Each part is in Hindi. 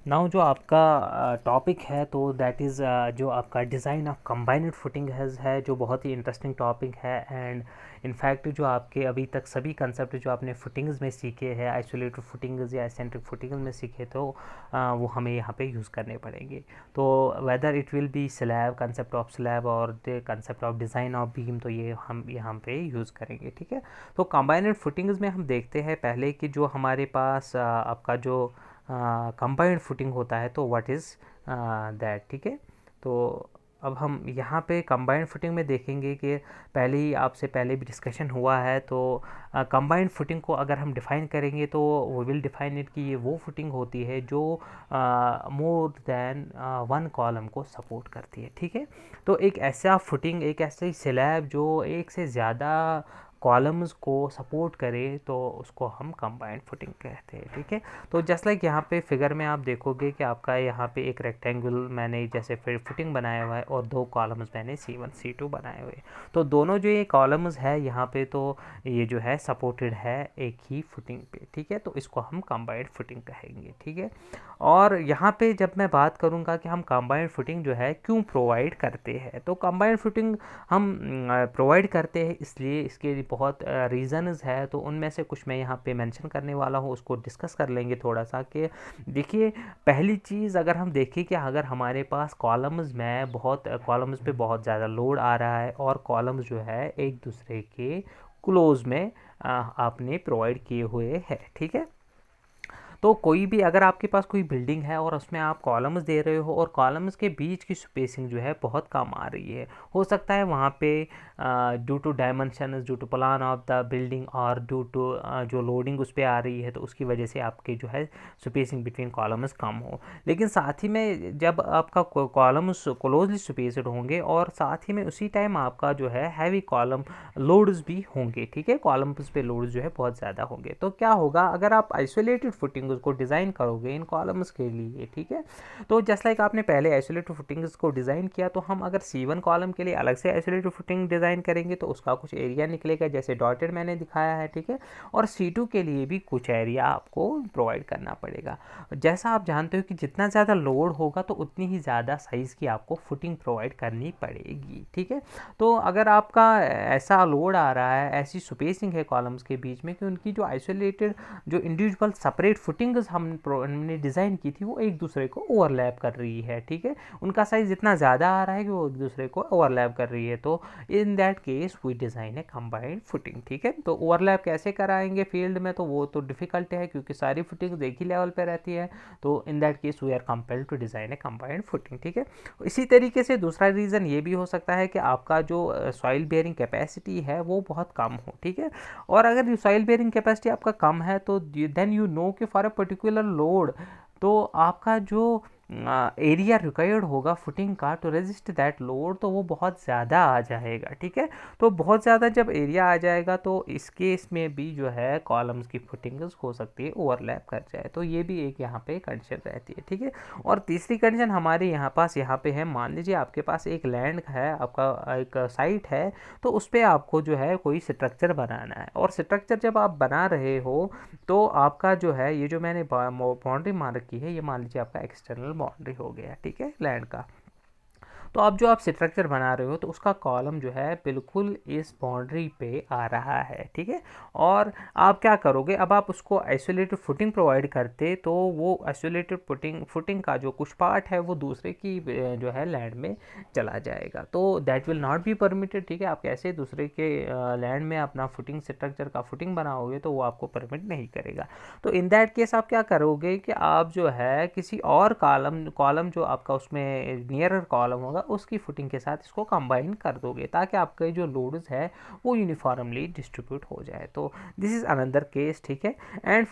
नाउ जो आपका टॉपिक है तो दैट इज़ जो आपका डिज़ाइन ऑफ कंबाइंड फुटिंग है जो बहुत ही इंटरेस्टिंग टॉपिक है। एंड इनफैक्ट जो आपके अभी तक सभी कंसेप्ट जो आपने फुटिंग्स में सीखे हैं, आइसोलेटेड फुटिंग्स या एसेंट्रिक फुटिंग्स में सीखे, तो वो हमें यहाँ पे यूज़ करने पड़ेंगे। तो whether it will be slab, concept of slab और the concept of design of beam, तो ये हम यहाँ पे यूज़ करेंगे। ठीक है, तो कंबाइंड फुटिंग्स में हम देखते हैं पहले कि जो हमारे पास आपका जो कंबाइंड फुटिंग होता है तो व्हाट इज़ दैट। ठीक है, तो अब हम यहाँ पे कंबाइंड फुटिंग में देखेंगे कि पहले ही आपसे पहले भी डिस्कशन हुआ है। तो कंबाइंड फुटिंग को अगर हम डिफ़ाइन करेंगे तो वो विल डिफ़ाइन इट कि ये वो फुटिंग होती है जो मोर देन वन कॉलम को सपोर्ट करती है। ठीक है, तो एक ऐसा फुटिंग, एक ऐसी स्लैब जो एक से ज़्यादा कॉलम्स को सपोर्ट करे तो उसको हम कंबाइंड फुटिंग कहते हैं। ठीक है, तो जस्ट लाइक यहाँ पे फिगर में आप देखोगे कि आपका यहाँ पे एक रेक्टेंगल मैंने जैसे फिर फुटिंग बनाया हुआ है और दो कॉलम्स मैंने C1 C2 बनाए हुए। तो दोनों जो ये कॉलम्स है यहाँ पे, तो ये जो है सपोर्टेड है एक ही फुटिंग पे। ठीक है, तो इसको हम कंबाइंड फुटिंग कहेंगे। ठीक है, और यहाँ पे जब मैं बात करूँगा कि हम कंबाइंड फुटिंग जो है क्यों प्रोवाइड करते हैं, तो कंबाइंड फुटिंग हम प्रोवाइड करते हैं इसलिए इसके बहुत रीज़न्स है। तो उनमें से कुछ मैं यहाँ पे मेंशन करने वाला हूँ, उसको डिस्कस कर लेंगे थोड़ा सा। कि देखिए, पहली चीज़ अगर हम देखें कि अगर हमारे पास कॉलम्स पे बहुत ज़्यादा लोड आ रहा है और कॉलम्स जो है एक दूसरे के क्लोज में आपने प्रोवाइड किए हुए हैं। ठीक है, तो कोई भी अगर आपके पास कोई बिल्डिंग है और उसमें आप कॉलम्स दे रहे हो और कॉलम्स के बीच की स्पेसिंग जो है बहुत कम आ रही है, हो सकता है वहाँ पे due to dimension, due to plan of the building और ड्यू टू जो लोडिंग उस पर आ रही है, तो उसकी वजह से आपके जो है स्पेसिंग बिटवीन कॉलम्स कम हो। लेकिन साथ ही में जब आपका कॉलम्स क्लोजली स्पेस्ड होंगे और साथ ही में उसी टाइम आपका जो है हैवी कॉलम लोड्स भी होंगे। ठीक है, कॉलम्स पे लोड्स जो है बहुत ज़्यादा होंगे, तो क्या होगा अगर आप आइसोलेटेड फुटिंग को डिज़ाइन करोगे इन कॉलम्स के लिए। ठीक है, तो जस्ट लाइक आपने पहले आइसोलेटेड फुटिंग्स को डिज़ाइन किया, तो हम अगर C1 कॉलम के लिए अलग से आइसोलेटेड फुटिंग डिज़ाइन करेंगे तो उसका कुछ एरिया निकलेगा जैसे डॉटेड मैंने दिखाया है। ठीक है, और C2 के लिए भी कुछ एरिया आपको प्रोवाइड करना पड़ेगा। जैसा आप जानते हो कि जितना ज़्यादा लोड होगा तो उतनी ही ज़्यादा साइज़ की आपको फुटिंग प्रोवाइड करनी पड़ेगी। ठीक है, तो अगर आपका ऐसा लोड आ रहा है, ऐसी स्पेसिंग है कॉलम्स के बीच में कि उनकी जो आइसोलेटेड जो इंडिविजुअल सेपरेट फुटिंग्स हमने डिज़ाइन की थी वो एक दूसरे को ओवरलैप कर रही है। ठीक है, उनका साइज़ इतना ज़्यादा आ रहा है कि वो एक दूसरे को ओवरलैप कर रही है, तो in that case we design a combined footing. ठीक है, तो ओवरलैप कैसे कराएंगे फील्ड में, तो वो तो डिफ़िकल्ट है क्योंकि सारी फुटिंग्स एक ही लेवल पे रहती है। तो in that case we are compelled to design a combined footing. ठीक है, इसी तरीके से दूसरा रीज़न ये भी हो सकता है कि आपका जो सॉइल बेयरिंग कैपेसिटी है वो बहुत कम हो। ठीक है, और अगर सॉइल बेयरिंग कैपेसिटी आपका कम है तो देन यू नो कि फॉर अ पर्टिकुलर लोड तो आपका जो एरिया रिक्वायर्ड होगा फुटिंग का टू रेजिस्ट दैट लोड, तो वो बहुत ज़्यादा आ जाएगा। ठीक है, तो बहुत ज़्यादा जब एरिया आ जाएगा तो इस केस में भी जो है कॉलम्स की फुटिंग्स हो सकती है ओवरलैप कर जाए, तो ये भी एक यहाँ पे कंडीशन रहती है। ठीक है, और तीसरी कंडीशन हमारे यहाँ पे है, मान लीजिए आपके पास एक लैंड है, आपका एक साइट है, तो उस पर आपको जो है कोई स्ट्रक्चर बनाना है, और स्ट्रक्चर जब आप बना रहे हो तो आपका जो है ये जो मैंने बाउंड्री मार्क की है, ये मान लीजिए आपका एक्सटर्नल बाउंड्री हो गया। ठीक है, लैंड का। तो अब जो आप स्ट्रक्चर बना रहे हो तो उसका कॉलम जो है बिल्कुल इस बाउंड्री पे आ रहा है। ठीक है, और आप क्या करोगे, अब आप उसको आइसोलेटेड फुटिंग प्रोवाइड करते तो वो आइसोलेटेड फुटिंग का जो कुछ पार्ट है वो दूसरे की जो है लैंड में चला जाएगा, तो that will not be permitted. ठीक है, आप कैसे दूसरे के लैंड में अपना फुटिंग स्ट्रक्चर का फुटिंग बनाओगे तो वो आपको परमिट नहीं करेगा। तो इन दैट केस आप क्या करोगे कि आप जो है किसी और कॉलम जो आपका उसमें नियरर कॉलम होगा उसकी फुटिंग के साथ इसको कंबाइन कर दोगे ताकि आपके जो लोड्स है वो यूनिफॉर्मली डिस्ट्रीब्यूट हो जाए। तो दिस इज़ अनदर केस। ठीक है, and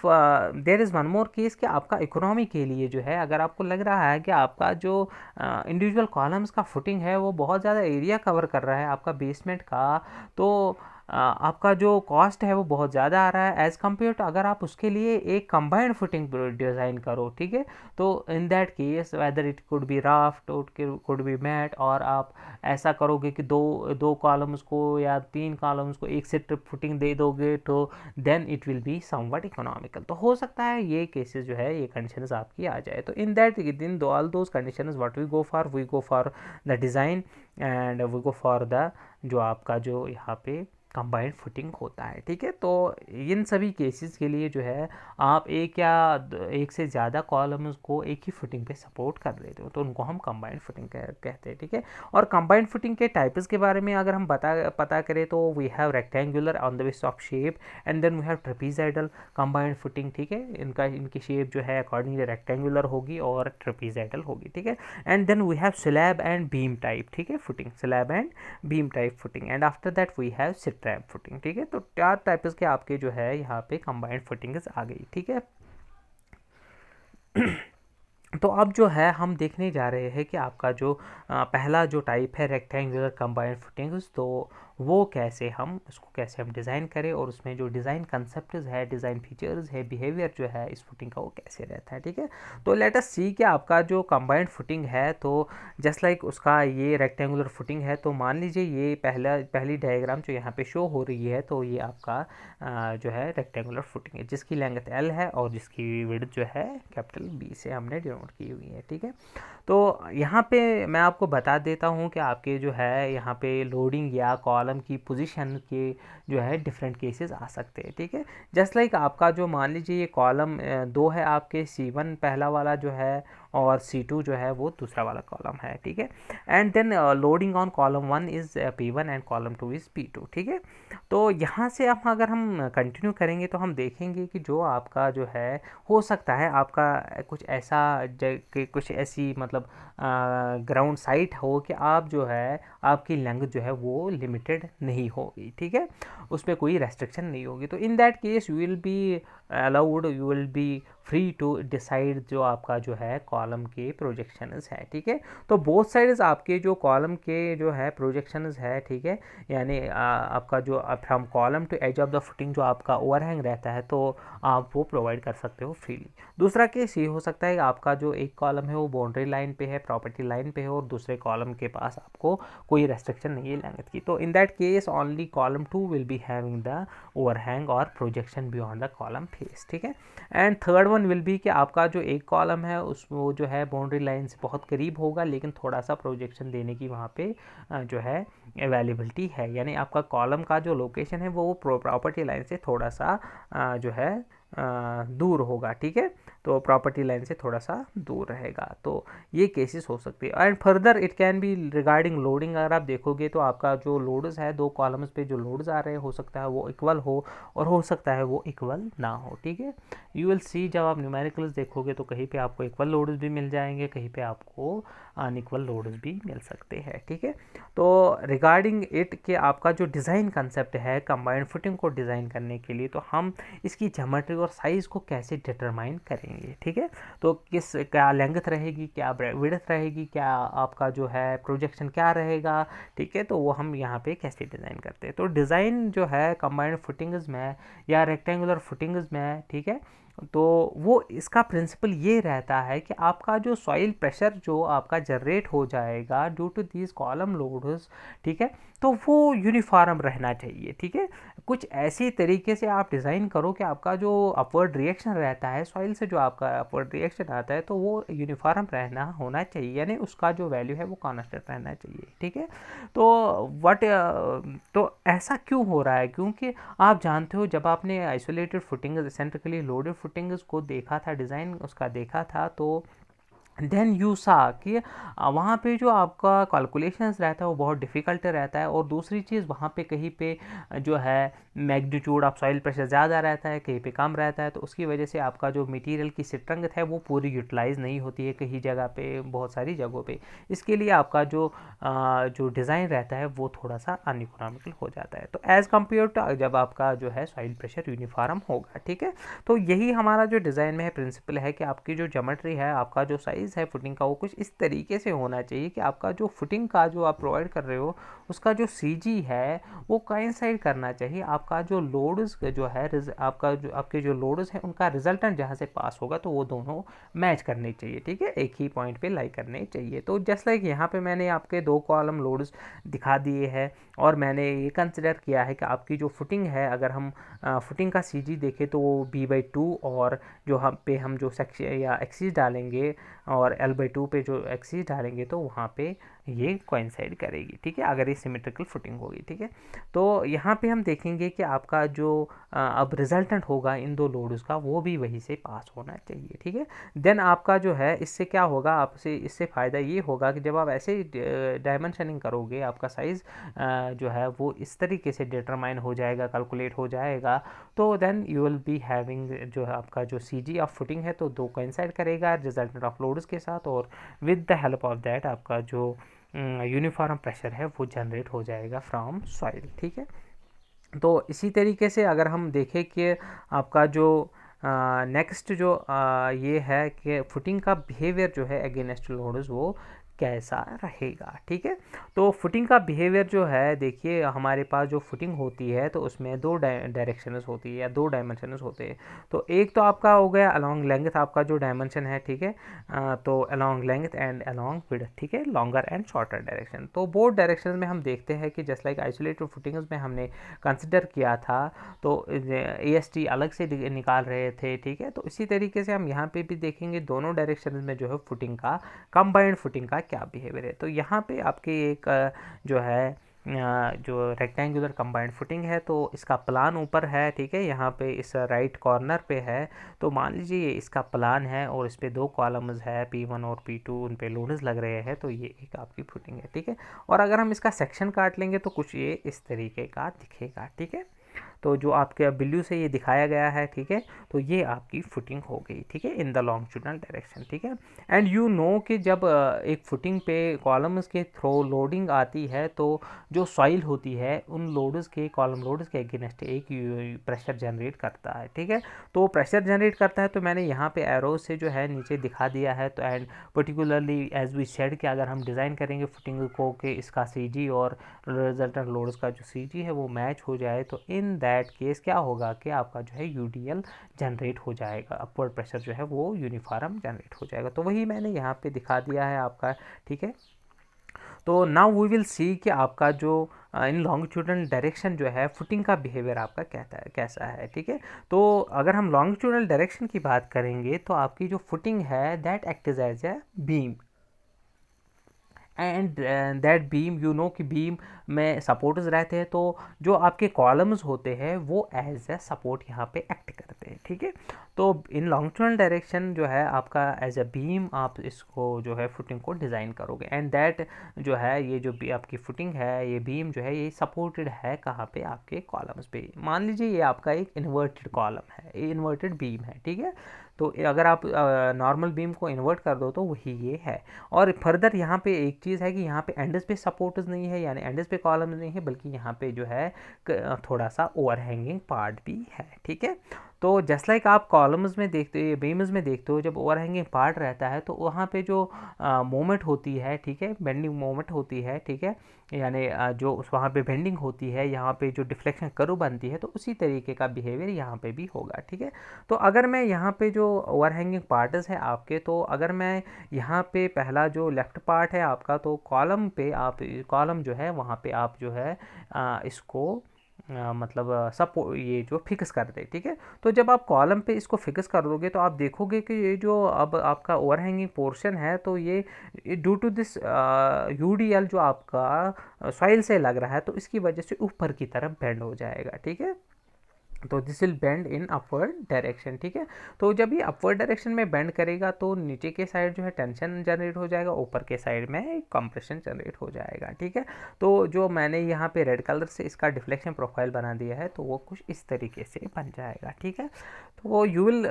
there is one more case कि आपका इकोनॉमी के लिए जो है, अगर आपको लग रहा है कि आपका जो इंडिविजुअल कॉलम्स का फुटिंग है वो बहुत ज़्यादा एरिया कवर कर रहा है आपका बेसमेंट का, तो आपका जो कॉस्ट है वो बहुत ज़्यादा आ रहा है एज़ कम्पेयर टू अगर आप उसके लिए एक कंबाइंड फुटिंग डिज़ाइन करो, ठीक है। तो in that case whether it could be raft, could be mat, और आप ऐसा करोगे कि दो दो कॉलम्स को या 3 कॉलम्स को एक सेट फुटिंग दे दोगे, तो then it will be somewhat economical. तो हो सकता है ये केसेस जो है, ये कंडीशंस आपकी आ जाए। तो in that in all those conditions what we go for the design and we go for the जो आपका जो यहाँ पे कंबाइंड फुटिंग होता है, ठीक है। तो इन सभी केसेस के लिए जो है आप एक या एक से ज़्यादा कॉलम्स को एक ही फुटिंग पे सपोर्ट कर देते हो, तो उनको हम कंबाइंड फुटिंग कहते हैं, ठीक है। और कंबाइंड फुटिंग के टाइप्स के बारे में अगर हम पता करें तो we have rectangular on the basis of shape, and then we have trapezoidal combined footing, ठीक है। इनकी शेप जो है अकॉर्डिंगली रेक्टेंगुलर होगी और ट्रेपीजोइडल होगी, ठीक है। And then we have slab and beam type, ठीक है, footing, slab and beam type footing, and after that we have strap footing, ठीक है। तो 4 टाइप्स के आपके जो है यहाँ पे कंबाइंड फुटिंग्स आ गई, ठीक है। तो अब जो है हम देखने जा रहे हैं कि आपका जो पहला जो टाइप है रेक्टेंगुलर कंबाइंड फुटिंग्स, तो वो कैसे हम उसको कैसे हम डिज़ाइन करें, और उसमें जो डिज़ाइन कंसेप्ट है, डिज़ाइन फीचर्स है, बिहेवियर जो है इस फुटिंग का वो कैसे रहता है, ठीक है। तो लेट अस सी कि आपका जो कंबाइंड फुटिंग है, तो जस्ट लाइक उसका ये रेक्टेंगुलर फुटिंग है, तो मान लीजिए ये पहली डायग्राम जो यहाँ पे शो हो रही है, तो ये आपका जो है रेक्टेंगुलर फुटिंग है जिसकी लेंथ L है और जिसकी विड्थ जो है कैपिटल B से हमने डिनोट की हुई है, ठीक है। तो यहाँ पे मैं आपको बता देता हूँ कि आपके जो है यहाँ पे लोडिंग या कॉलम की पोजीशन के जो है डिफरेंट केसेस आ सकते हैं, ठीक है। जस्ट लाइक आपका जो मान लीजिए ये कॉलम 2 है, आपके C1 पहला वाला जो है और C2 जो है वो दूसरा वाला कॉलम है, ठीक है। And then loading on column 1 is P1 and column 2 is P2, ठीक है। तो यहाँ से अब अगर हम कंटिन्यू करेंगे तो हम देखेंगे कि जो आपका जो है हो सकता है आपका कुछ ऐसा कुछ ऐसी मतलब ग्राउंड साइट हो कि आप जो है आपकी लेंथ जो है वो लिमिटेड नहीं होगी, ठीक है, उस पर कोई रेस्ट्रिक्शन नहीं होगी। तो in that case you will be allowed, you will be free to decide जो आपका जो है कॉलम के प्रोजेक्शंस है, ठीक है। तो बोथ साइड्स आपके जो कॉलम के जो है प्रोजेक्शंस है, ठीक है, यानी आपका जो from column to edge of the footing जो आपका ओवरहैंग रहता है, तो आप वो प्रोवाइड कर सकते हो फ्रीली। दूसरा केस ये हो सकता है कि आपका जो एक कॉलम है वो बाउंड्री लाइन पे है, प्रॉपर्टी लाइन पे है, और दूसरे कॉलम के पास आपको कोई रेस्ट्रिक्शन नहीं है लेंथ की। तो in that case only column 2 will be having the overhang और projection beyond the column face, ठीक है। And third one will be कि आपका जो एक कॉलम है उस वो जो है बाउंड्री लाइन से बहुत करीब होगा, लेकिन थोड़ा सा प्रोजेक्शन देने की वहाँ पे जो है अवेलेबिलिटी है, यानी आपका कॉलम का जो लोकेशन है वो प्रॉपर्टी लाइन से थोड़ा सा जो है दूर होगा, ठीक है। तो प्रॉपर्टी लाइन से थोड़ा सा दूर रहेगा। तो ये केसेस हो सकते हैं। And further it can be regarding loading, अगर आप देखोगे तो आपका जो लोड्स है, 2 कॉलम्स पे जो लोड्स आ रहे हैं, हो सकता है वो इक्वल हो और हो सकता है वो इक्वल ना हो, ठीक है। यू विल सी जब आप न्यूमेरिकल्स देखोगे तो कहीं पे आपको इक्वल लोड्स भी मिल जाएंगे, कहीं पे आपको अनइक्वल लोड्स भी मिल सकते हैं, ठीक है। तो रिगार्डिंग इट कि आपका जो डिज़ाइन कंसेप्ट है कंबाइंड फुटिंग को डिज़ाइन करने के लिए, तो हम इसकी ज्योमेट्री और साइज़ को कैसे डिटरमाइन करेंगे, ठीक है। तो क्या लेंथ रहेगी, क्या विड्थ रहेगी, क्या आपका जो है प्रोजेक्शन क्या रहेगा, ठीक है। तो वो हम यहाँ पे कैसे डिज़ाइन करते हैं। तो डिज़ाइन जो है कंबाइंड फुटिंग्स में या रेक्टेंगुलर फुटिंग्स में, ठीक है, तो वो इसका प्रिंसिपल ये रहता है कि आपका जो सॉइल प्रेशर जो आपका जनरेट हो जाएगा due to these column loads, ठीक है, तो वो यूनिफॉर्म रहना चाहिए, ठीक है। कुछ ऐसी तरीके से आप डिज़ाइन करो कि आपका जो अपवर्ड रिएक्शन रहता है सॉइल से, जो आपका अपवर्ड रिएक्शन आता है, तो वो यूनिफॉर्म रहना होना चाहिए, यानी उसका जो वैल्यू है वो कांस्टेंट रहना चाहिए, ठीक है। तो तो ऐसा क्यों हो रहा है, क्योंकि आप जानते हो जब आपने isolated footing centrically loaded footings को देखा था, डिज़ाइन उसका देखा था, तो देन यू सा कि वहाँ पे जो आपका कैलकुलेशंस रहता है वो बहुत डिफ़िकल्ट रहता है। और दूसरी चीज़ वहाँ पे कहीं पे जो है मैग्नीट्यूड ऑफ सॉइल प्रेशर ज़्यादा रहता है, कहीं पे कम रहता है, तो उसकी वजह से आपका जो मटेरियल की स्ट्रेंथ है वो पूरी यूटिलाइज नहीं होती है कहीं जगह पे, बहुत सारी जगहों पे। इसके लिए आपका जो डिज़ाइन रहता है वो थोड़ा सा अनइकोनॉमिकल हो जाता है, तो एज़ कम्पेयर टू जब आपका जो है सॉइल प्रेशर यूनिफॉर्म होगा। ठीक है, तो यही हमारा जो डिज़ाइन में है प्रिंसिपल है कि आपकी जो ज्योमेट्री है, आपका जो साइज़ है फुटिंग का, वो कुछ इस तरीके से होना चाहिए कि आपका जो फुटिंग का जो आप प्रोवाइड कर रहे हो उसका जो CG है वो कोइंसाइड करना चाहिए आपका जो लोड्स जो है, आपका जो आपके जो लोड्स हैं उनका रिजल्टेंट जहाँ से पास होगा तो वो दोनों मैच करने चाहिए। ठीक है, एक ही पॉइंट पे लाई करने चाहिए। तो जस्ट लाइक यहाँ पे मैंने आपके 2 कॉलम लोड्स दिखा दिए हैं, और मैंने ये कंसिडर किया है कि आपकी जो फुटिंग है, अगर हम फुटिंग का CG देखें तो वो b/2, और जो हम जो सेक्शन या एक्सिस डालेंगे, और l/2 पे जो एक्सिस डालेंगे तो वहाँ पे ये कोइंसाइड करेगी। ठीक है, अगर ये सिमेट्रिकल फुटिंग होगी। ठीक है, तो यहाँ पे हम देखेंगे कि आपका जो अब रिजल्टेंट होगा इन 2 लोड्स का वो भी वहीं से पास होना चाहिए। ठीक है, देन आपका जो है इससे क्या होगा, आपसे इससे फ़ायदा ये होगा कि जब आप ऐसे डायमेंशनिंग करोगे, आपका साइज़ जो है वो इस तरीके से डिटरमाइन हो जाएगा, कैलकुलेट हो जाएगा, तो then you will be having जो है आपका जो CG ऑफ फुटिंग है तो 2 कोइंसाइड करेगा रिजल्टेंट ऑफ लोड्स के साथ, और with the help of that आपका जो यूनिफॉर्म प्रेशर है वो जनरेट हो जाएगा फ्रॉम सॉइल। ठीक है, तो इसी तरीके से अगर हम देखें कि आपका जो नेक्स्ट जो ये है कि फुटिंग का बिहेवियर जो है अगेंस्ट लोड्स वो कैसा रहेगा। ठीक है, तो फुटिंग का बिहेवियर जो है, देखिए हमारे पास जो फुटिंग होती है तो उसमें 2 डायरेक्शंस होती है या 2 डायमेंशंस होते हैं। तो एक तो आपका हो गया अलोंग लेंथ, आपका जो डायमेंशन है। ठीक है, तो along length and along width. ठीक है, लॉन्गर एंड शॉर्टर डायरेक्शन। तो बोथ डायरेक्शन में हम देखते हैं कि जस्ट लाइक आइसोलेटेड फुटिंग्स में हमने कंसिडर किया था तो AST अलग से निकाल रहे थे। ठीक है, तो इसी तरीके से हम यहाँ पे भी देखेंगे दोनों डायरेक्शन में जो है फुटिंग का, कंबाइंड फुटिंग का क्या बिहेवियर है। तो यहाँ पे आपके एक जो है जो रेक्टेंगुलर कंबाइंड फुटिंग है तो इसका प्लान ऊपर है। ठीक है, यहाँ पे इस राइट कॉर्नर पे है, तो मान लीजिए ये इसका प्लान है और इस पे 2 कॉलम्स है P1 और P2, उन पे लोड्स लग रहे हैं, तो ये एक आपकी फुटिंग है। ठीक है, और अगर हम इसका सेक्शन काट लेंगे तो कुछ ये इस तरीके का दिखेगा। ठीक है, तो जो आपके बिल्यू से ये दिखाया गया है। ठीक है, तो ये आपकी फुटिंग हो गई। ठीक है, इन द लॉन्गिट्यूडनल डायरेक्शन। ठीक है, एंड यू नो कि जब एक फुटिंग पे कॉलम्स के थ्रू लोडिंग आती है तो जो सॉइल होती है उन लोड्स के, कॉलम लोड्स के अगेंस्ट एक प्रेशर जनरेट करता है। ठीक है, तो प्रेशर जनरेट करता है, तो मैंने यहाँ पे एरोज से जो है नीचे दिखा दिया है। तो and particularly as we said कि अगर हम डिज़ाइन करेंगे फुटिंग को कि इसका CG और रिजल्टेंट लोड्स का जो CG है वो मैच हो जाए, तो इन दैट केस क्या होगा कि आपका जो है UDL जनरेट हो जाएगा, अपवर्ड प्रेशर जो है वो यूनिफॉर्म जनरेट हो जाएगा। तो वही मैंने यहाँ पे दिखा दिया है आपका। ठीक है, तो नाउ वी विल सी कि आपका जो इन लॉन्गिट्यूडनल डायरेक्शन जो है फुटिंग का बिहेवियर आपका कैसा है। ठीक है, तो अगर हम लॉन्गिट्यूडनल डायरेक्शन की बात करेंगे तो आपकी जो फुटिंग है that act as a beam, and that beam you know कि बीम में सपोर्ट्स रहते हैं, तो जो आपके कॉलम्स होते हैं वो एज ए सपोर्ट यहाँ पे एक्ट करते हैं। ठीक है, तो इन लॉन्गिट्यूडनल डायरेक्शन जो है आपका एज ए बीम आप इसको जो है फुटिंग को डिज़ाइन करोगे, एंड दैट जो है ये जो भी आपकी फुटिंग है, ये बीम जो है ये सपोर्टेड है कहाँ पे, आपके कॉलम्स पे। मान लीजिए ये आपका एक इन्वर्टेड कॉलम है, ये इन्वर्टेड बीम है। ठीक है, तो अगर आप नॉर्मल बीम को इन्वर्ट कर दो तो वही ये है। और फर्दर यहाँ पे एक चीज़ है कि यहाँ पे एंडस पे सपोर्ट्स नहीं है, यानी एंडस पे कॉलम्स नहीं है, बल्कि यहाँ पे जो है थोड़ा सा ओवरहैंगिंग पार्ट भी है। ठीक है, तो जस्ट लाइक आप कॉलम्स में देखते हो, बीम्स में देखते हो, जब ओवरहैंगिंग पार्ट रहता है तो वहाँ पे जो मोमेंट होती है, ठीक है, बेंडिंग मोमेंट होती है। ठीक है, यानी जो उस वहाँ पे बेंडिंग होती है, यहाँ पे जो डिफ्लेक्शन कर्व बनती है, तो उसी तरीके का बिहेवियर यहाँ पे भी होगा। ठीक है, तो अगर मैं यहाँ पे जो ओवरहैंगिंग पार्ट्स है आपके, तो अगर मैं यहाँ पे पहला जो लेफ्ट पार्ट है आपका, तो कॉलम पे आप, कॉलम जो है वहाँ पे आप जो है इसको मतलब सपो ये जो फिक्स कर दे। ठीक है, तो जब आप कॉलम पे इसको फिक्स कर दोगे तो आप देखोगे कि ये जो अब आपका ओवरहैंगिंग पोर्शन है तो ये ड्यू टू दिस UDL जो आपका सॉइल से लग रहा है तो इसकी वजह से ऊपर की तरफ बेंड हो जाएगा। ठीक है, तो this will bend in upward direction, ठीक है। तो जब ये अपवर्ड डायरेक्शन में बेंड करेगा तो नीचे के साइड जो है टेंशन जनरेट हो जाएगा, ऊपर के साइड में कंप्रेशन जनरेट हो जाएगा, ठीक है। तो जो मैंने यहाँ पे रेड कलर से इसका डिफ्लेक्शन प्रोफाइल बना दिया है तो वो कुछ इस तरीके से बन जाएगा, ठीक है। तो यू विल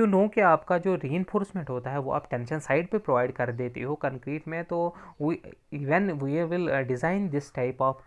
नो कि आपका जो रीइंफोर्समेंट होता है वो आप टेंशन साइड पे प्रोवाइड कर देती हो कंक्रीट में। तो when we will design this type of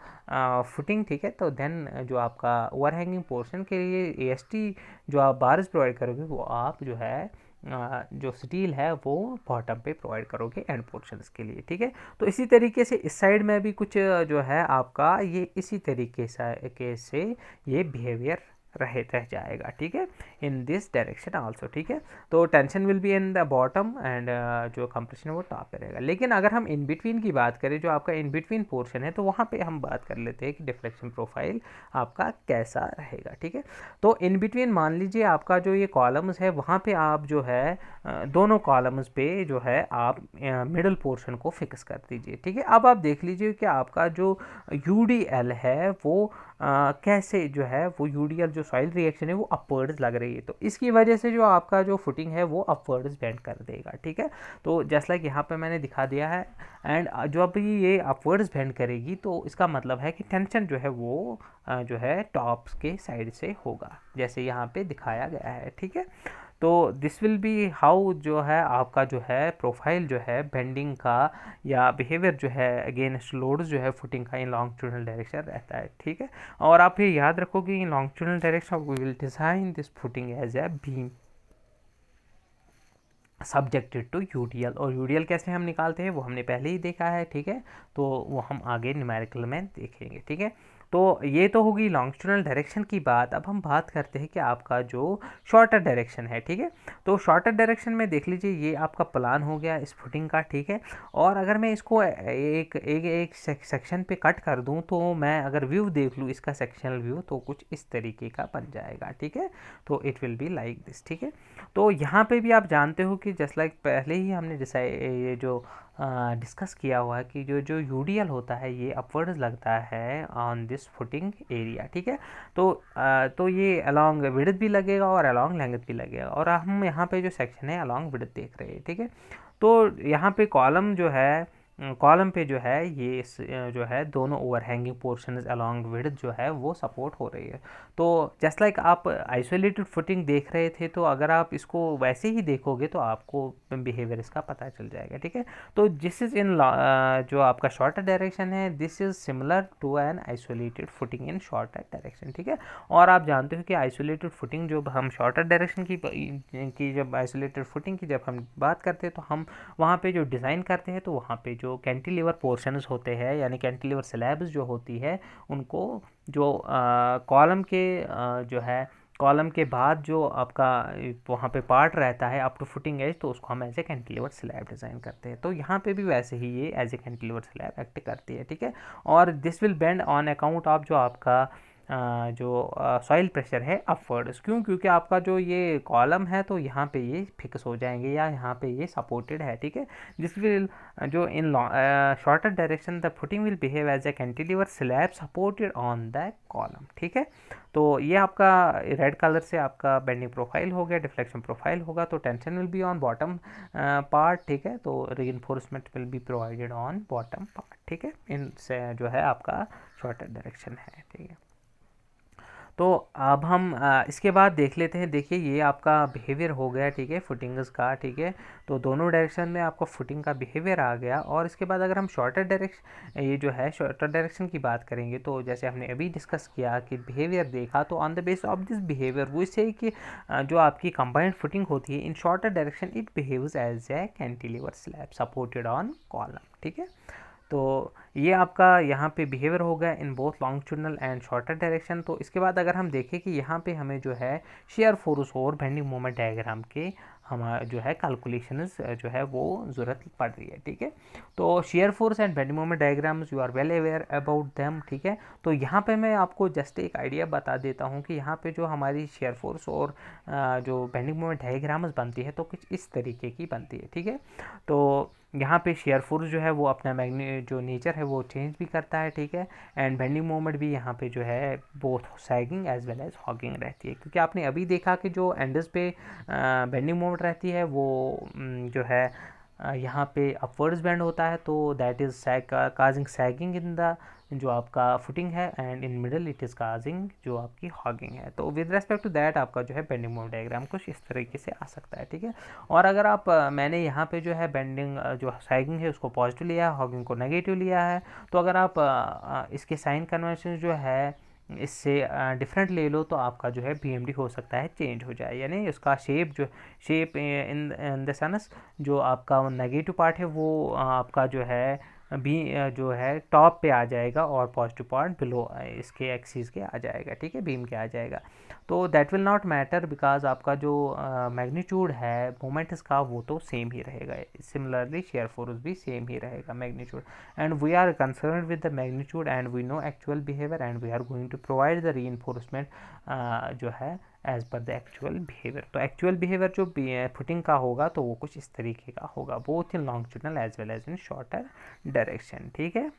footing, ठीक है, तो देन जो आपका ओवरहैंगिंग पोर्शन के लिए एएसटी जो आप बार्स प्रोवाइड करोगे वो आप जो है जो स्टील है वो बॉटम पे प्रोवाइड करोगे एंड पोर्शंस के लिए, ठीक है। तो इसी तरीके से इस साइड में भी कुछ जो है आपका ये इसी तरीके से ये बिहेवियर रह जाएगा, ठीक है, इन दिस डायरेक्शन आल्सो, ठीक है। तो tension will be in the bottom and जो कंप्रेशन है वो टॉप पे रहेगा। लेकिन अगर हम इन बिटवीन की बात करें, जो आपका इन बिटवीन पोर्शन है, तो वहाँ पे हम बात कर लेते हैं कि डिफ्लेक्शन प्रोफाइल आपका कैसा रहेगा, ठीक है। तो इन बिटवीन मान लीजिए आपका जो ये कॉलम्स है वहाँ पे आप जो है दोनों कॉलम्स पे जो है आप मिडल पोर्शन को फिक्स कर दीजिए, ठीक है। अब आप देख लीजिए कि आपका जो यूडीएल है वो कैसे जो है वो यूडीएल जो सॉइल रिएक्शन है वो अपवर्ड्स लग रही है, तो इसकी वजह से जो आपका जो फुटिंग है वो अपवर्ड्स बेंड कर देगा, ठीक है। तो जस्ट लाइक यहाँ पे मैंने दिखा दिया है। एंड जो अभी ये अपवर्ड्स बेंड करेगी तो इसका मतलब है कि टेंशन जो है वो जो है टॉप्स के साइड से होगा, जैसे यहाँ पे दिखाया गया है, ठीक है। तो दिस विल बी हाउ जो है आपका जो है प्रोफाइल जो है बेंडिंग का या बिहेवियर जो है अगेंस्ट लोड्स जो है फुटिंग का इन लॉन्गिट्यूडनल डायरेक्शन रहता है, ठीक है। और आप ये याद रखो कि in longitudinal direction we will design this footing as a beam subjected to UDL. और यूडीएल कैसे हम निकालते हैं वो हमने पहले ही देखा है, ठीक है। तो वो हम आगे न्यूमेरिकल में देखेंगे, ठीक है। तो ये तो होगी लॉन्गिट्यूडनल डायरेक्शन की बात। अब हम बात करते हैं कि आपका जो शॉर्टर डायरेक्शन है, ठीक है। तो शॉर्टर डायरेक्शन में देख लीजिए ये आपका प्लान हो गया इस फुटिंग का, ठीक है। और अगर मैं इसको एक सेक्शन पे कट कर दूं तो मैं अगर व्यू देख लूँ इसका सेक्शनल व्यू तो कुछ इस तरीके का बन जाएगा, ठीक है। तो it will be like this, ठीक है। तो यहाँ पे भी आप जानते हो कि जस्ट लाइक पहले ही हमने ये जो डिस्कस किया हुआ है कि जो जो यूडीएल होता है ये अपवर्ड्स लगता है ऑन दिस फुटिंग एरिया, ठीक है। तो ये अलोंग विड्थ भी लगेगा और अलोंग लेंथ भी लगेगा। और हम यहाँ पे जो सेक्शन है अलोंग विड्थ देख रहे हैं, ठीक है। तो यहाँ पे कॉलम जो है कॉलम पे जो है ये जो है दोनों ओवरहैंगिंग पोर्शंस अलोंग विड्थ जो है वो सपोर्ट हो रही है। तो जस्ट लाइक आप आइसोलेटेड फुटिंग देख रहे थे, तो अगर आप इसको वैसे ही देखोगे तो आपको बिहेवियर इसका पता चल जाएगा, ठीक है। तो दिस इज इन जो आपका शॉर्टर डायरेक्शन है this is similar to an isolated footing in shorter direction, ठीक है। और आप जानते हो कि आइसोलेटेड फुटिंग जब हम शॉर्टर डायरेक्शन की जब आइसोलेटेड फुटिंग की जब हम बात करते हैं तो हम वहाँ पे जो डिज़ाइन करते हैं तो वहाँ पे जो कैंटिलीवर पोर्शंस होते हैं यानी कैंटिलीवर स्लैब्स जो होती है उनको जो कॉलम के जो है कॉलम के बाद जो आपका वहाँ पे पार्ट रहता है अप टू फुटिंग एज तो उसको हम as a cantilever slab design करते हैं। तो यहाँ पे भी वैसे ही ये as a cantilever slab act करती है, ठीक है। और this will bend on account of जो आपका जो सॉइल प्रेशर है अपवर्ड्स। क्योंकि आपका जो ये कॉलम है तो यहाँ पे ये फिक्स हो जाएंगे या यहाँ पे ये सपोर्टेड है, ठीक है। दिस विल जो in shorter direction the footing will behave as a cantilever slab supported on the column, ठीक है। तो ये आपका रेड कलर से आपका बेंडिंग प्रोफाइल हो गया, डिफ्लेक्शन प्रोफाइल होगा। तो tension will be on bottom part, ठीक है। तो reinforcement will be provided on bottom part, ठीक है। इनसे जो है आपका शॉर्टर डायरेक्शन है, ठीक है। तो अब हम इसके बाद देख लेते हैं। देखिए ये आपका बिहेवियर हो गया, ठीक है, फुटिंग्स का, ठीक है। तो दोनों डायरेक्शन में आपका फुटिंग का बिहेवियर आ गया। और इसके बाद अगर हम शॉर्टर डायरेक्शन ये जो है शॉर्टर डायरेक्शन की बात करेंगे तो जैसे हमने अभी डिस्कस किया कि बिहेवियर देखा, तो on the base of this behaviour वो इससे कि जो आपकी कंबाइंड फुटिंग होती है in shorter direction it behaves as a cantilever slab supported on column, ठीक है। तो ये आपका यहाँ पे बिहेवियर हो गया in both longitudinal and shorter direction. तो इसके बाद अगर हम देखें कि यहाँ पे हमें जो है शेयर फोर्स और बेंडिंग मोमेंट डायग्राम के हमारा जो है कैलकुलेशंस जो है वो ज़रूरत पड़ रही है, ठीक है। तो shear force and bending moment diagrams you are well aware about them, ठीक है। तो यहाँ पे मैं आपको जस्ट एक आइडिया बता देता हूँ कि यहाँ पे जो हमारी शेयर फोर्स और जो बेंडिंग मोमेंट डायग्राम्स बनती है तो कुछ इस तरीके की बनती है, ठीक है। तो यहाँ पे शेयर फोर्स जो है वो अपना जो नेचर है वो चेंज भी करता है, ठीक है। एंड बेंडिंग मोमेंट भी यहाँ पे जो है both sagging as well as hogging रहती है, क्योंकि आपने अभी देखा कि जो एंडस पे बेंडिंग मोमेंट रहती है वो जो है यहाँ पे अपवर्ड्स बेंड होता है, तो that is causing sagging in the जो आपका फुटिंग है, and in middle it is causing जो आपकी हॉगिंग है। तो विद रेस्पेक्ट टू दैट आपका जो है बेंडिंग मोमेंट डायग्राम कुछ इस तरीके से आ सकता है, ठीक है। और अगर आप मैंने यहाँ पे जो है बेंडिंग जो सैगिंग है उसको पॉजिटिव लिया है, हॉगिंग को नेगेटिव लिया है, तो अगर आप इसके साइन कन्वेंशन जो है इससे डिफरेंट ले लो तो आपका जो है BMD हो सकता है चेंज हो जाए, यानी उसका शेप इन द सेंस जो आपका नेगेटिव पार्ट है वो आपका जो है बी जो है टॉप पे आ जाएगा और पॉजिटिव पार्ट बिलो इसके एक्सिस के आ जाएगा, ठीक है, बीम के आ जाएगा। तो that will not matter because आपका जो मैग्नीट्यूड है मोमेंट इसका वो तो सेम ही रहेगा। सिमिलरली शेयर फोर्स भी सेम ही रहेगा magnitude, and we are concern with the magnitude and we know actual behaviour and we are going to provide the reinforcement जो है as per the actual behaviour. तो एक्चुअल बिहेवियर जो फुटिंग का होगा तो वो कुछ इस तरीके का होगा, both in longitudinal as well as in shorter direction, ठीक है।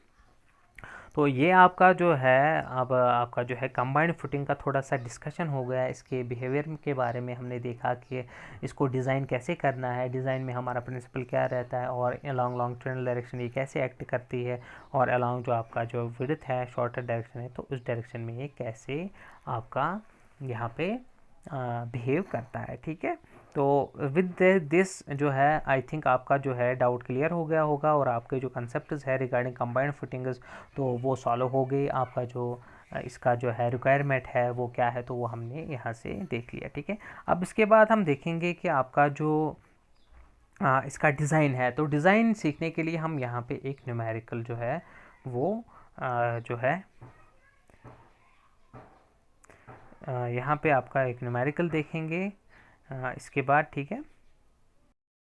तो ये आपका जो है अब आपका जो है कंबाइंड फुटिंग का थोड़ा सा डिस्कशन हो गया। इसके बिहेवियर के बारे में हमने देखा कि इसको डिज़ाइन कैसे करना है, डिज़ाइन में हमारा प्रिंसिपल क्या रहता है, और अलॉन्ग लॉन्गिट्यूडनल डायरेक्शन ये कैसे एक्ट करती है, और अलॉन्ग जो आपका जो विड्थ है शॉर्टर डायरेक्शन है तो उस डायरेक्शन में ये कैसे आपका यहाँ पे बिहेव करता है, ठीक है। तो विद दिस जो है आई थिंक आपका जो है डाउट क्लियर हो गया होगा, और आपके जो कंसेप्ट है रिगार्डिंग कंबाइंड फुटिंग्स तो वो सॉल्व हो गई। आपका जो इसका जो है रिक्वायरमेंट है वो क्या है तो वो हमने यहाँ से देख लिया, ठीक है। अब इसके बाद हम देखेंगे कि आपका जो इसका डिज़ाइन है, तो डिज़ाइन सीखने के लिए हम यहाँ पे एक न्यूमेरिकल जो है वो जो है यहाँ पे आपका एक न्यूमेरिकल देखेंगे इसके बाद, ठीक है।